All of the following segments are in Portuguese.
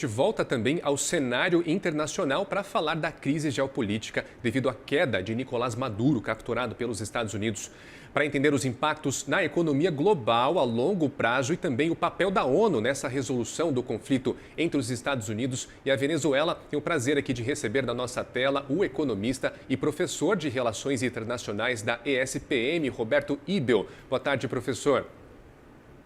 De volta também ao cenário internacional para falar da crise geopolítica devido à queda de Nicolás Maduro, capturado pelos Estados Unidos. Para entender os impactos na economia global a longo prazo e também o papel da ONU nessa resolução do conflito entre os Estados Unidos e a Venezuela, tenho o prazer aqui de receber na nossa tela o economista e professor de Relações Internacionais da ESPM, Roberto Ibel. Boa tarde, professor.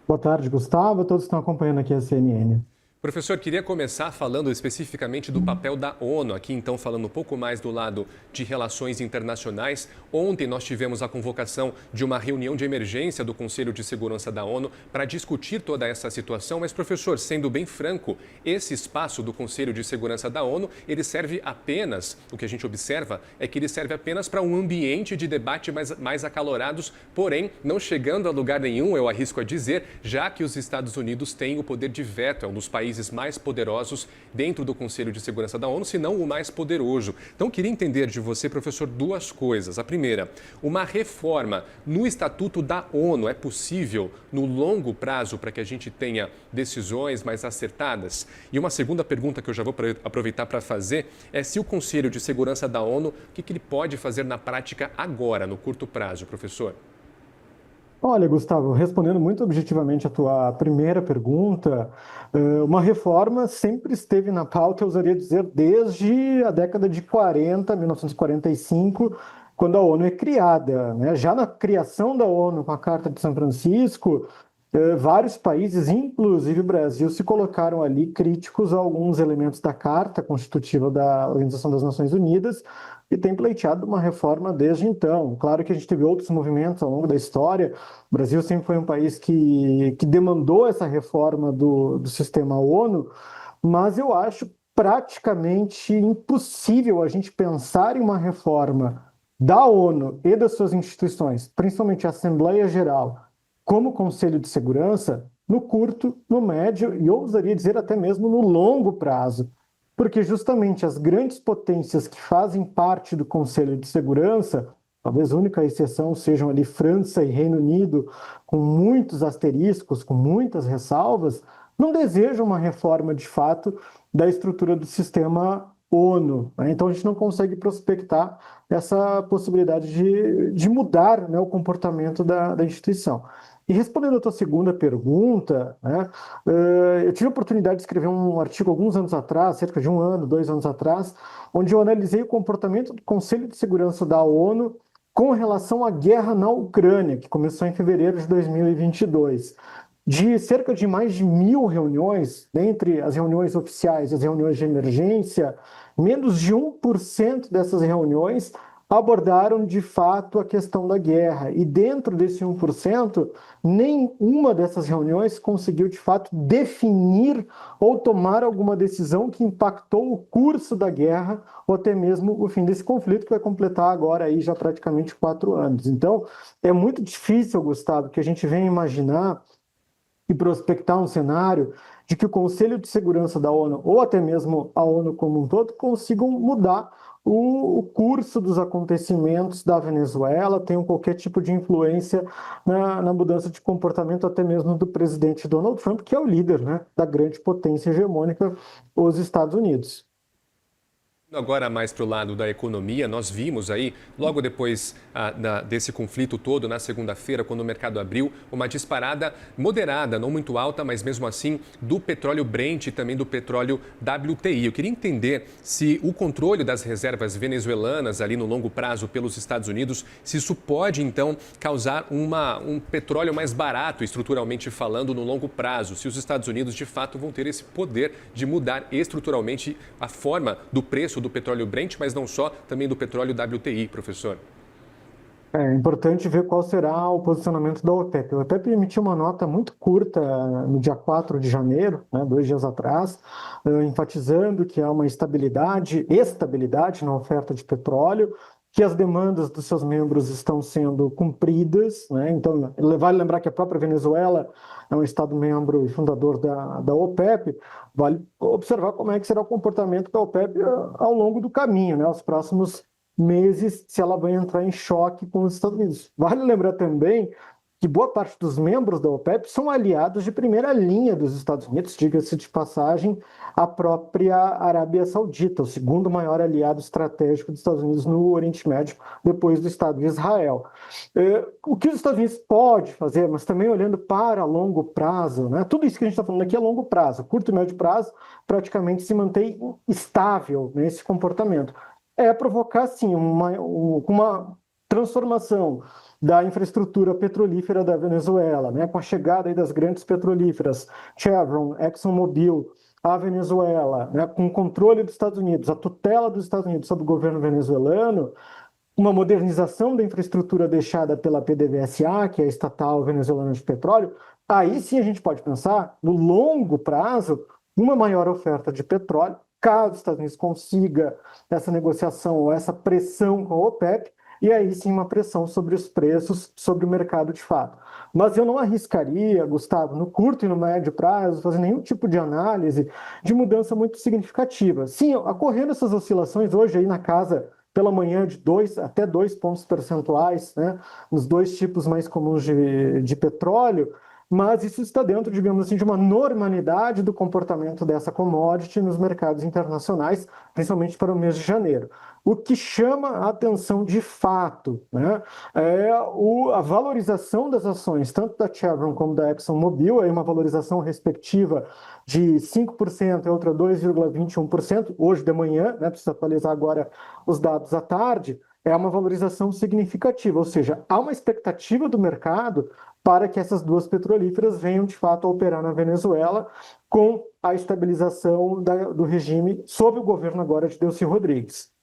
Boa tarde, Gustavo. A todos que estão acompanhando aqui a CNN. Professor, queria começar falando especificamente do papel da ONU, aqui então falando um pouco mais do lado de relações internacionais. Ontem nós tivemos a convocação de uma reunião de emergência do Conselho de Segurança da ONU para discutir toda essa situação. Mas, professor, sendo bem franco, esse espaço do Conselho de Segurança da ONU, ele serve apenas, o que a gente observa é que ele serve apenas para um ambiente de debate mais acalorados, porém não chegando a lugar nenhum, eu arrisco a dizer, já que os Estados Unidos têm o poder de veto, é um dos países mais poderosos dentro do Conselho de Segurança da ONU, se não o mais poderoso. Então, queria entender de você, professor, duas coisas. A primeira, uma reforma no Estatuto da ONU é possível no longo prazo para que a gente tenha decisões mais acertadas? E uma segunda pergunta que eu já vou aproveitar para fazer é se o Conselho de Segurança da ONU, o que ele pode fazer na prática agora, no curto prazo, professor? Olha, Gustavo, respondendo muito objetivamente a tua primeira pergunta, uma reforma sempre esteve na pauta, eu usaria dizer, desde a década de 40, 1945, quando a ONU é criada, né? Já na criação da ONU, com a Carta de São Francisco, vários países, inclusive o Brasil, se colocaram ali críticos a alguns elementos da Carta Constitutiva da Organização das Nações Unidas e tem pleiteado uma reforma desde então. Claro que a gente teve outros movimentos ao longo da história. O Brasil sempre foi um país que demandou essa reforma do sistema ONU, mas eu acho praticamente impossível a gente pensar em uma reforma da ONU e das suas instituições, principalmente a Assembleia Geral, como Conselho de Segurança, no curto, no médio e eu ousaria dizer até mesmo no longo prazo. Porque justamente as grandes potências que fazem parte do Conselho de Segurança, talvez a única exceção sejam ali França e Reino Unido, com muitos asteriscos, com muitas ressalvas, não desejam uma reforma de fato da estrutura do sistema ONU, né? Então a gente não consegue prospectar essa possibilidade de mudar, né, o comportamento da instituição. E respondendo à tua segunda pergunta, né, eu tive a oportunidade de escrever um artigo alguns anos atrás, cerca de um ano, 2 anos atrás, onde eu analisei o comportamento do Conselho de Segurança da ONU com relação à guerra na Ucrânia, que começou em fevereiro de 2022. De cerca de mais de 1.000 reuniões, dentre as reuniões oficiais e as reuniões de emergência, menos de 1% dessas reuniões abordaram de fato a questão da guerra. E dentro desse 1%, nenhuma dessas reuniões conseguiu de fato definir ou tomar alguma decisão que impactou o curso da guerra ou até mesmo o fim desse conflito, que vai completar agora aí já praticamente 4 anos. Então, é muito difícil, Gustavo, que a gente venha imaginar e prospectar um cenário de que o Conselho de Segurança da ONU, ou até mesmo a ONU como um todo, consigam mudar o curso dos acontecimentos da Venezuela, tenham qualquer tipo de influência na mudança de comportamento, até mesmo do presidente Donald Trump, que é o líder, né, da grande potência hegemônica, os Estados Unidos. Agora mais para o lado da economia, nós vimos aí, logo depois desse conflito todo, na segunda-feira, quando o mercado abriu, uma disparada moderada, não muito alta, mas mesmo assim, do petróleo Brent e também do petróleo WTI. Eu queria entender se o controle das reservas venezuelanas ali no longo prazo pelos Estados Unidos, se isso pode então causar um petróleo mais barato, estruturalmente falando, no longo prazo, se os Estados Unidos de fato vão ter esse poder de mudar estruturalmente a forma do preço do petróleo Brent, mas não só, também do petróleo WTI, professor. É importante ver qual será o posicionamento da OPEP. A OPEP emitiu uma nota muito curta no dia 4 de janeiro, né, 2 dias atrás, enfatizando que há uma estabilidade na oferta de petróleo, que as demandas dos seus membros estão sendo cumpridas, né? Então, vale lembrar que a própria Venezuela é um Estado-membro e fundador da OPEP. Vale observar como é que será o comportamento da OPEP ao longo do caminho, né? Os próximos meses, se ela vai entrar em choque com os Estados Unidos. Vale lembrar também que boa parte dos membros da OPEP são aliados de primeira linha dos Estados Unidos, diga-se de passagem, a própria Arábia Saudita, o segundo maior aliado estratégico dos Estados Unidos no Oriente Médio, depois do Estado de Israel. O que os Estados Unidos pode fazer, mas também olhando para longo prazo, né? Tudo isso que a gente está falando aqui é longo prazo, curto e médio prazo, praticamente se mantém estável nesse comportamento. É provocar, sim, uma transformação da infraestrutura petrolífera da Venezuela, né, com a chegada aí das grandes petrolíferas, Chevron, ExxonMobil, à Venezuela, né, com o controle dos Estados Unidos, a tutela dos Estados Unidos sobre o governo venezuelano, uma modernização da infraestrutura deixada pela PDVSA, que é a estatal venezuelana de petróleo, aí sim a gente pode pensar, no longo prazo, uma maior oferta de petróleo, caso os Estados Unidos consiga essa negociação ou essa pressão com a OPEP, e aí sim uma pressão sobre os preços, sobre o mercado de fato. Mas eu não arriscaria, Gustavo, no curto e no médio prazo, fazer nenhum tipo de análise de mudança muito significativa. Sim, ocorrendo essas oscilações hoje aí na casa pela manhã de 2 até 2 pontos percentuais, né, nos dois tipos mais comuns de petróleo, mas isso está dentro, digamos assim, de uma normalidade do comportamento dessa commodity nos mercados internacionais, principalmente para o mês de janeiro. O que chama a atenção de fato, né, é a valorização das ações, tanto da Chevron como da ExxonMobil, aí uma valorização respectiva de 5% e outra 2,21%, hoje de manhã, né, precisa atualizar agora os dados à tarde, é uma valorização significativa, ou seja, há uma expectativa do mercado para que essas duas petrolíferas venham de fato a operar na Venezuela com a estabilização do regime sob o governo agora de Delcy Rodrigues.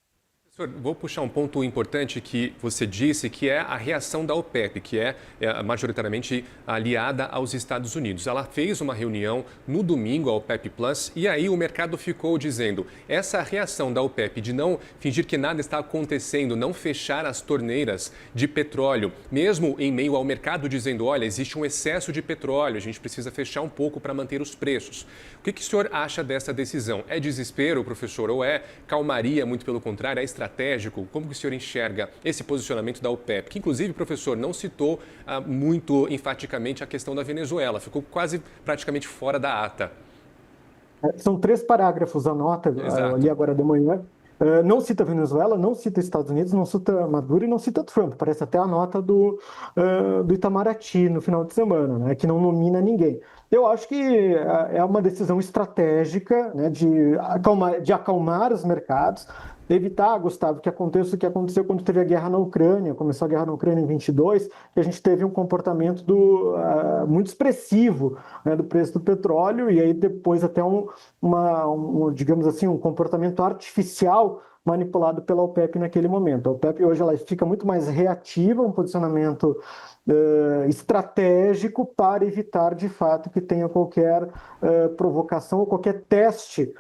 Professor, vou puxar um ponto importante que você disse, que é a reação da OPEP, que é majoritariamente aliada aos Estados Unidos. Ela fez uma reunião no domingo, a OPEP Plus, e aí o mercado ficou dizendo, essa reação da OPEP de não fingir que nada está acontecendo, não fechar as torneiras de petróleo, mesmo em meio ao mercado dizendo, olha, existe um excesso de petróleo, a gente precisa fechar um pouco para manter os preços. O que o senhor acha dessa decisão? É desespero, professor, ou é calmaria, muito pelo contrário, é estratégico? Como que o senhor enxerga esse posicionamento da OPEP? Que, inclusive, professor, não citou muito enfaticamente a questão da Venezuela, ficou quase praticamente fora da ata. São 3 parágrafos a nota, ali agora de manhã. Não cita Venezuela, não cita Estados Unidos, não cita Maduro e não cita Trump. Parece até a nota do Itamaraty no final de semana, né, que não nomina ninguém. Eu acho que é uma decisão estratégica, né, de acalmar os mercados, evitar, Gustavo, que aconteça o que aconteceu quando teve a guerra na Ucrânia, começou a guerra na Ucrânia em 22, que a gente teve um comportamento muito expressivo, né, do preço do petróleo, e aí depois até digamos assim, um comportamento artificial manipulado pela OPEP naquele momento. A OPEP hoje ela fica muito mais reativa, um posicionamento estratégico para evitar de fato que tenha qualquer provocação ou qualquer teste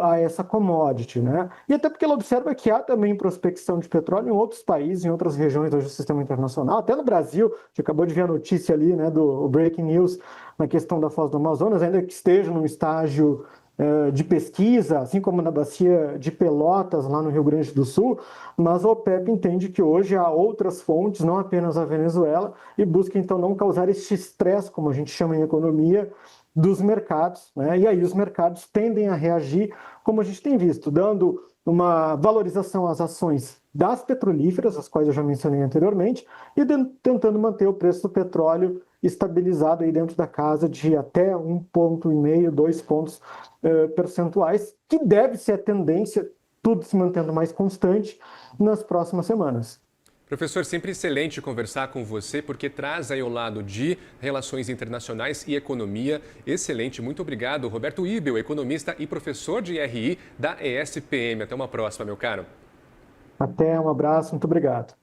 a essa commodity, né? E até porque ela observa que há também prospecção de petróleo em outros países, em outras regiões hoje do sistema internacional, até no Brasil, que acabou de ver a notícia ali, né, do Breaking News na questão da Foz do Amazonas, ainda que esteja num estágio de pesquisa, assim como na bacia de Pelotas, lá no Rio Grande do Sul, mas a OPEP entende que hoje há outras fontes, não apenas a Venezuela, e busca então não causar este estresse, como a gente chama em economia, dos mercados, né? E aí os mercados tendem a reagir, como a gente tem visto, dando uma valorização às ações das petrolíferas, as quais eu já mencionei anteriormente, e tentando manter o preço do petróleo estabilizado aí dentro da casa de até 1,5, 2 pontos percentuais, que deve ser a tendência, tudo se mantendo mais constante nas próximas semanas. Professor, sempre excelente conversar com você, porque traz aí ao lado de relações internacionais e economia. Excelente, muito obrigado. Roberto Ibel, economista e professor de RI da ESPM. Até uma próxima, meu caro. Até, um abraço, muito obrigado.